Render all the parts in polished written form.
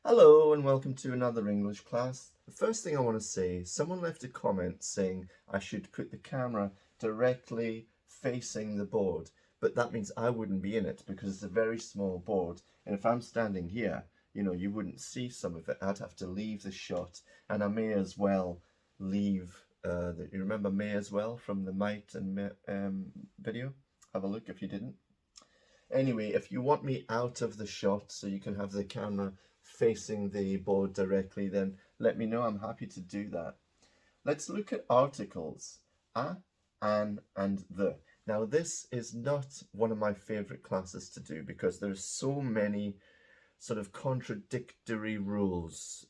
Hello and welcome to another English class. The first thing I want to say, someone left a comment saying I should put the camera directly facing the board, but that means I wouldn't be in it because it's a very small board, and if I'm standing here, you wouldn't see some of it. I'd have to leave the shot, and I may as well leave, you remember May as well from the Might and video? Have a look if you didn't. Anyway, if you want me out of the shot so you can have the camera facing the board directly, then let me know. I'm happy to do that. Let's look at articles. A, an, and the. Now, this is not one of my favorite classes to do because there's so many sort of contradictory rules.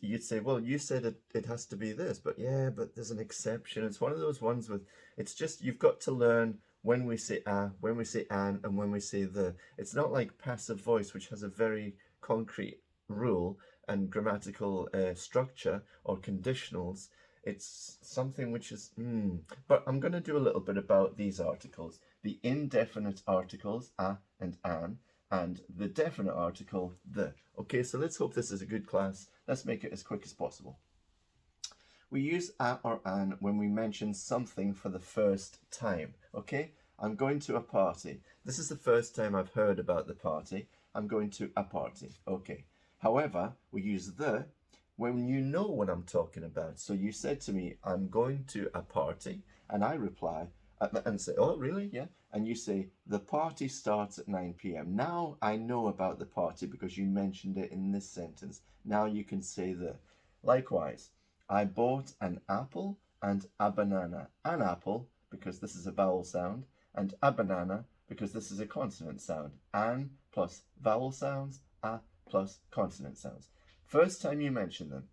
You'd say, well, you said it has to be this, but yeah, but there's an exception. It's one of those ones with, it's just, you've got to learn when we say a, when we say an, and when we say the. It's not like passive voice, which has a very concrete rule and grammatical structure or conditionals. It's something which is, But I'm going to do a little bit about these articles. The indefinite articles, a and an, and the definite article, the. Okay, so let's hope this is a good class. Let's make it as quick as possible. We use a or an when we mention something for the first time, okay? I'm going to a party. This is the first time I've heard about the party. I'm going to a party, okay. However, we use the when you know what I'm talking about. So you said to me, I'm going to a party, and I reply, and say, oh, really? Yeah. And you say, the party starts at 9 p.m. Now I know about the party because you mentioned it in this sentence. Now you can say the. Likewise, I bought an apple and a banana. An apple, because this is a vowel sound, and a banana, because this is a consonant sound. An plus vowel sounds, a plus consonant sounds. First time you mention them.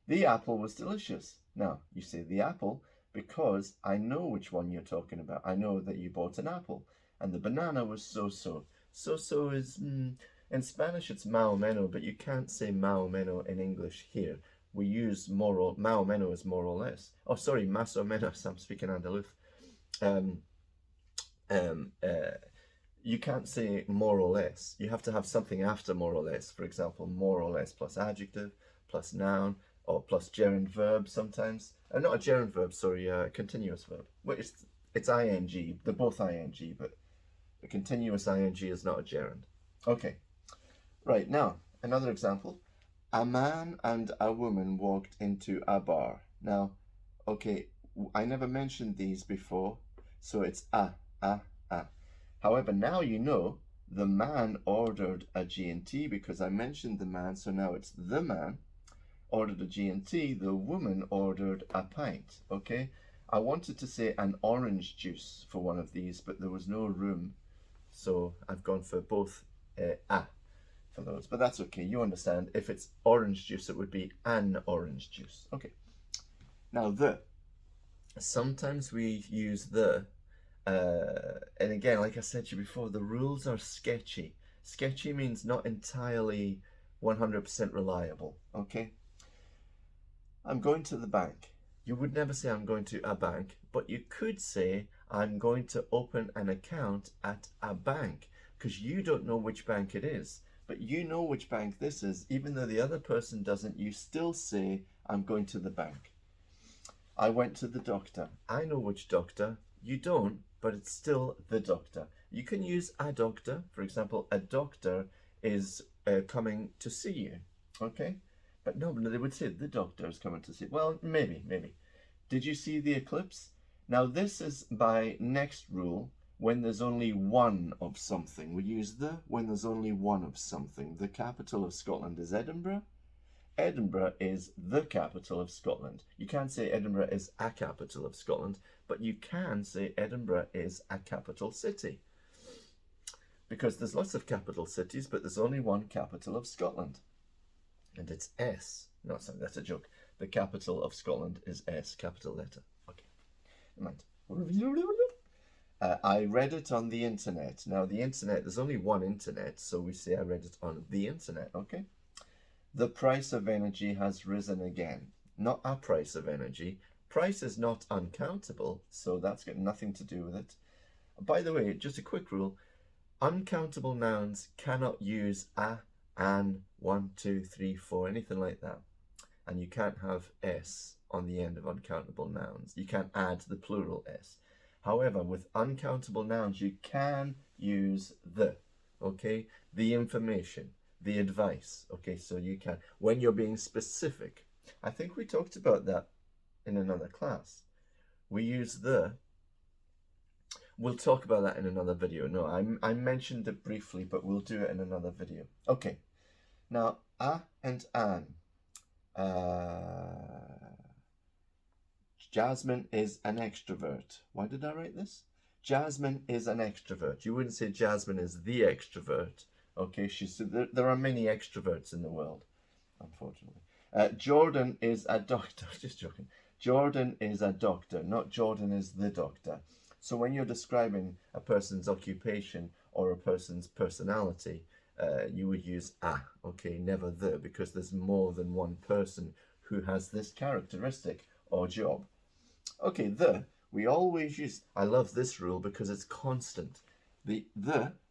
The apple was delicious. Now, you say the apple because I know which one you're talking about. I know that you bought an apple. And the banana was so-so. So-so is, in Spanish it's más o menos, but you can't say más o menos in English here. We use más o menos is more or less. Oh, sorry, más o menos, I'm speaking Andaluz. You can't say more or less. You have to have something after more or less. For example, more or less plus adjective, plus noun, or plus gerund verb sometimes. Not a gerund verb, sorry, a continuous verb. Well, it's ing. They're both ing, but a continuous ing is not a gerund. Okay, right, now, another example. A man and a woman walked into a bar. Now, okay, I never mentioned these before, so it's a. However, now you know the man ordered a G&T because I mentioned the man, so now it's the man ordered a G&T, the woman ordered a pint, okay? I wanted to say an orange juice for one of these, but there was no room, so I've gone for both a for those, but that's okay, you understand. If it's orange juice, it would be an orange juice. Okay, now the. Sometimes we use the, and again, like I said to you before, the rules are sketchy. Sketchy means not entirely 100% reliable, okay? I'm going to the bank. You would never say I'm going to a bank, but you could say I'm going to open an account at a bank because you don't know which bank it is, but you know which bank this is. Even though the other person doesn't, you still say I'm going to the bank. I went to the doctor. I know which doctor. You don't, but it's still the doctor. You can use a doctor. For example, a doctor is coming to see you, okay? But no, they would say the doctor is coming to see. Well, maybe. Did you see the eclipse? Now this is by next rule when there's only one of something. We use the when there's only one of something. The capital of Scotland is Edinburgh. Edinburgh is the capital of Scotland. You can't say Edinburgh is a capital of Scotland, but you can say Edinburgh is a capital city. Because there's lots of capital cities, but there's only one capital of Scotland. And it's S. No, sorry, that's a joke. The capital of Scotland is S, capital letter. Okay, mind. I read it on the internet. Now, the internet, there's only one internet, so we say I read it on the internet, okay? The price of energy has risen again. Not a price of energy. Price is not uncountable, so that's got nothing to do with it. By the way, just a quick rule. Uncountable nouns cannot use a an, 1, 2, 3, 4, anything like that. And you can't have s on the end of uncountable nouns. You can't add the plural s. However, with uncountable nouns, you can use the, okay? The information, the advice, okay? So you can, when you're being specific. I think we talked about that in another class. We use the. We'll talk about that in another video. No, I mentioned it briefly, but we'll do it in another video. Okay, now a and an. Jasmine is an extrovert. Why did I write this? Jasmine is an extrovert. You wouldn't say Jasmine is the extrovert. Okay, there are many extroverts in the world, unfortunately. Jordan is a doctor. Just joking. Jordan is a doctor, not Jordan is the doctor. So when you're describing a person's occupation or a person's personality, you would use a, okay, never the, because there's more than one person who has this characteristic or job. Okay, the, we always use, I love this rule because it's constant. The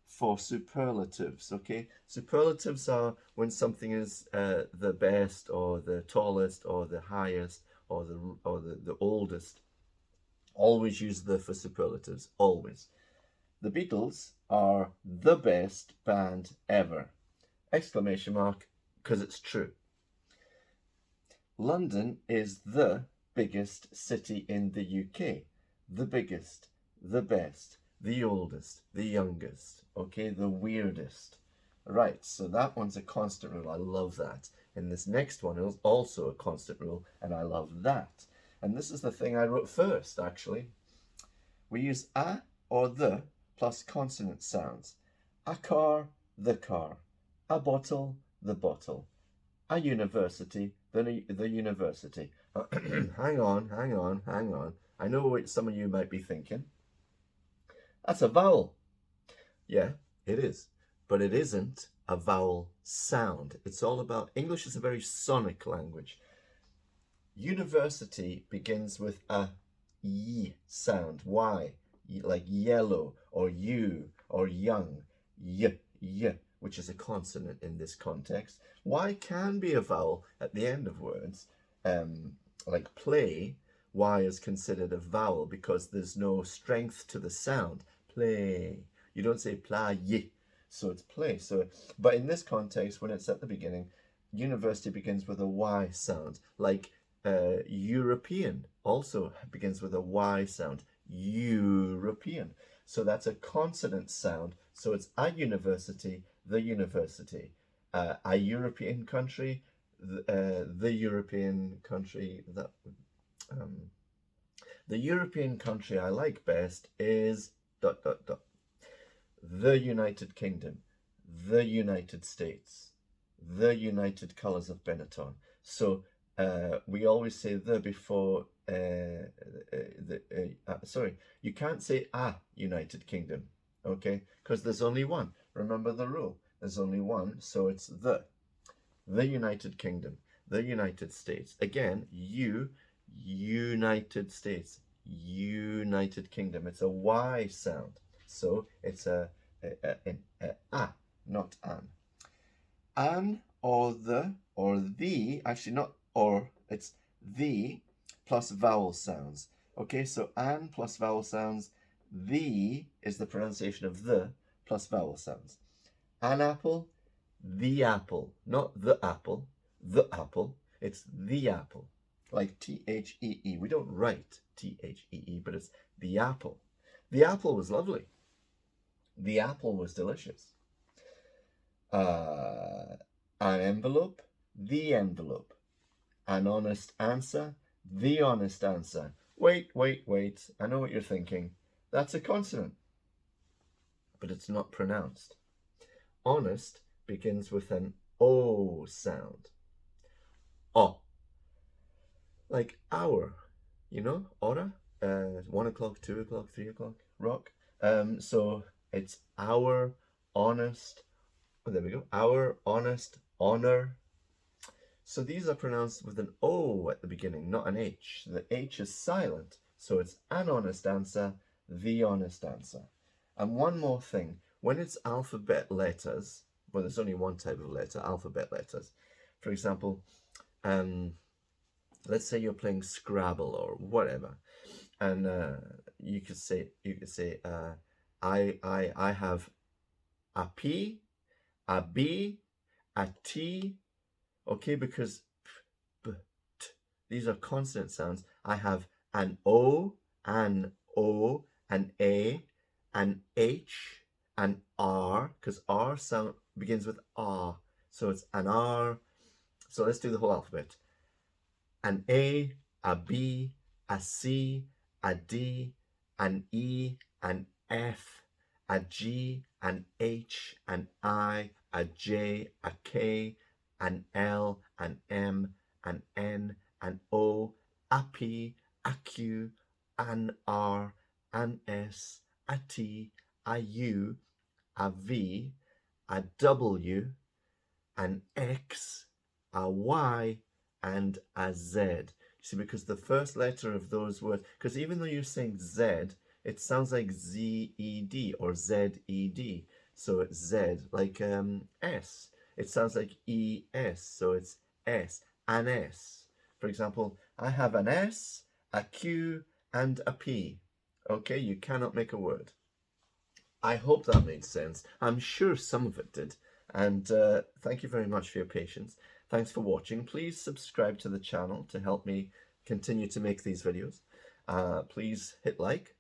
for superlatives, okay? Superlatives are when something is the best or the tallest or the highest or the oldest. Always use the for superlatives, always. The Beatles are the best band ever. Exclamation mark, because it's true. London is the biggest city in the UK. The biggest, the best, the oldest, the youngest, okay, the weirdest. Right, so that one's a constant rule. I love that. And this next one is also a constant rule, and I love that. And this is the thing I wrote first, actually. We use a or the plus consonant sounds. A car, the car. A bottle, the bottle. A university, the university. Hang on. I know what some of you might be thinking. That's a vowel. Yeah, it is. But it isn't a vowel sound. It's all about, English is a very sonic language. University begins with a y sound, y, like yellow, or you, or young, y, which is a consonant in this context. Y can be a vowel at the end of words, like play. Y is considered a vowel because there's no strength to the sound. Play. You don't say play, so it's play. So, but in this context, when it's at the beginning, university begins with a Y sound, like European also begins with a Y sound. European. So that's a consonant sound. So it's a university, the university. A European country, the European country. The European country I like best is ... The United Kingdom, the United States, the United Colors of Benetton. So we always say the before sorry, you can't say a United Kingdom, okay? Because there's only one. Remember the rule. There's only one, so it's the United Kingdom, the United States. Again, United States, United Kingdom. It's a Y sound, so it's a, not an. An or the, actually not or, it's the plus vowel sounds. Okay, so an plus vowel sounds, the is the pronunciation of the plus vowel sounds. An apple, the apple, not the apple, it's the apple, like T-H-E-E. We don't write T-H-E-E, but it's the apple. The apple was lovely. The apple was delicious. An envelope, the envelope. An honest answer, the honest answer. Wait. I know what you're thinking. That's a consonant, but it's not pronounced. Honest begins with an O sound. O. Like hour, you know, hora. 1 o'clock, 2 o'clock, 3 o'clock, rock. So it's our, honest. Oh, there we go. Our, honest, honor. So these are pronounced with an O at the beginning, not an H. The H is silent. So it's an honest answer, the honest answer. And one more thing. When it's alphabet letters, well, there's only one type of letter, alphabet letters. For example, let's say you're playing Scrabble or whatever, and you could say I have a P, a B, a T, okay, because p, t, these are consonant sounds. I have an O, an A, an H, an R, because R sound begins with R, so it's an R. So let's do the whole alphabet. An A, a B, a C, a D, an E, an F, a G, an H, an I, a J, a K, an L, an M, an N, an O, a P, a Q, an R, an S, a T, a U, a V, a W, an X, a Y, and a Z. See, because the first letter of those words, because even though you're saying Z, it sounds like Z-E-D or Z-E-D. So it's Z, like S. It sounds like E-S, so it's S, an S. For example, I have an S, a Q, and a P. Okay, you cannot make a word. I hope that made sense. I'm sure some of it did. And thank you very much for your patience. Thanks for watching. Please subscribe to the channel to help me continue to make these videos. Please hit like,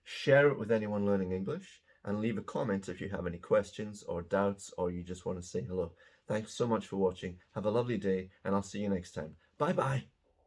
share it with anyone learning English, and leave a comment if you have any questions or doubts or you just want to say hello. Thanks so much for watching. Have a lovely day, and I'll see you next time. Bye-bye.